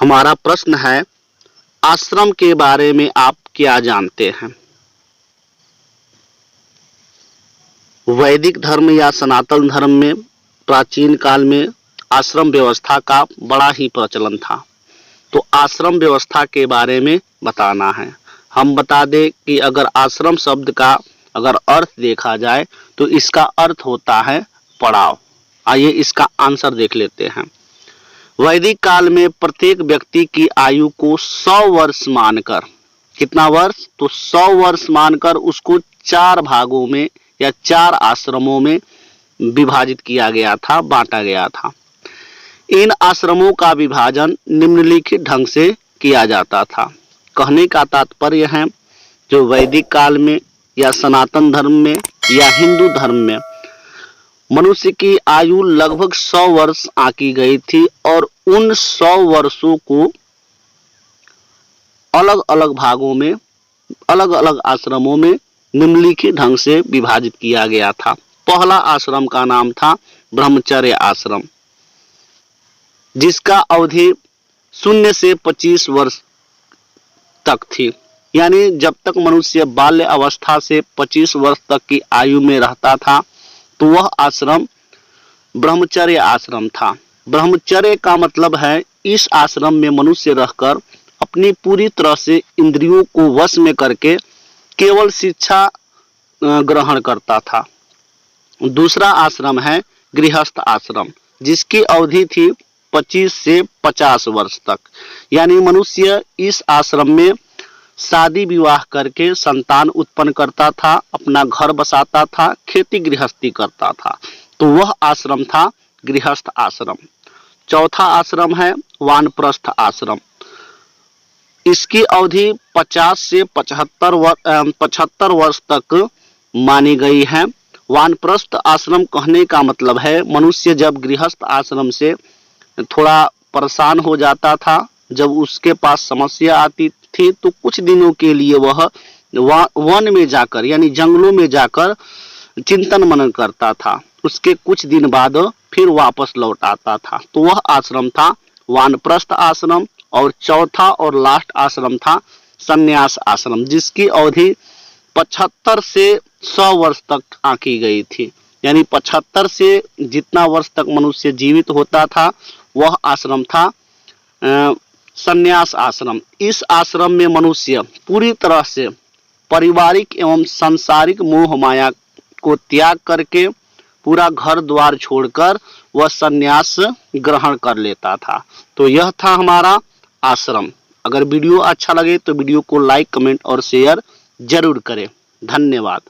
हमारा प्रश्न है, आश्रम के बारे में आप क्या जानते हैं? वैदिक धर्म या सनातन धर्म में प्राचीन काल में आश्रम व्यवस्था का बड़ा ही प्रचलन था। तो आश्रम व्यवस्था के बारे में बताना है। हम बता दें कि अगर आश्रम शब्द का अगर अर्थ देखा जाए तो इसका अर्थ होता है पड़ाव। आइए इसका आंसर देख लेते हैं। वैदिक काल में प्रत्येक व्यक्ति की आयु को 100 वर्ष मानकर, कितना वर्ष? तो 100 वर्ष मानकर उसको 4 भागों में या 4 आश्रमों में विभाजित किया गया था, बांटा गया था। इन आश्रमों का विभाजन निम्नलिखित ढंग से किया जाता था। कहने का तात्पर्य है, जो वैदिक काल में या सनातन धर्म में या हिंदू धर्म में मनुष्य की आयु लगभग 100 वर्ष आंकी गई थी और उन 100 वर्षों को अलग अलग भागों में, अलग अलग आश्रमों में निम्नलिखित ढंग से विभाजित किया गया था। पहला आश्रम का नाम था ब्रह्मचर्य आश्रम, जिसका अवधि 0 से 25 वर्ष तक थी। यानी जब तक मनुष्य बाल्य अवस्था से 25 वर्ष तक की आयु में रहता था तो वह आश्रम ब्रह्मचर्य आश्रम था। ब्रह्मचर्य का मतलब है इस आश्रम में मनुष्य रहकर अपनी पूरी तरह से इंद्रियों को वश में करके केवल शिक्षा ग्रहण करता था। दूसरा आश्रम है गृहस्थ आश्रम, जिसकी अवधि थी 25 से 50 वर्ष तक। यानी मनुष्य इस आश्रम में शादी विवाह करके संतान उत्पन्न करता था, अपना घर बसाता था, खेती गृहस्थी करता था। तो वह आश्रम था गृहस्थ आश्रम। चौथा आश्रम है वानप्रस्थ आश्रम। इसकी अवधि 50 से 75 वर्ष तक मानी गई है। वानप्रस्थ आश्रम कहने का मतलब है मनुष्य जब गृहस्थ आश्रम से थोड़ा परेशान हो जाता था, जब उसके पास समस्या आती थी तो कुछ दिनों के लिए वह वन में जाकर यानी जंगलों में जाकर चिंतन मनन करता था। उसके कुछ दिन बाद फिर वापस लौट आता था। तो वह आश्रम था वानप्रस्थ आश्रम। और चौथा और लास्ट आश्रम था संन्यास आश्रम, जिसकी अवधि 75 से 100 वर्ष तक आंकी गई थी। यानी 75 से जितना वर्ष तक मनुष्य जीवित होता था वह आश्रम था संन्यास आश्रम। इस आश्रम में मनुष्य पूरी तरह से पारिवारिक एवं सांसारिक मोह माया को त्याग करके पूरा घर द्वार छोड़कर वह संन्यास ग्रहण कर लेता था। तो यह था हमारा आश्रम। अगर वीडियो अच्छा लगे तो वीडियो को लाइक, कमेंट और शेयर जरूर करें। धन्यवाद।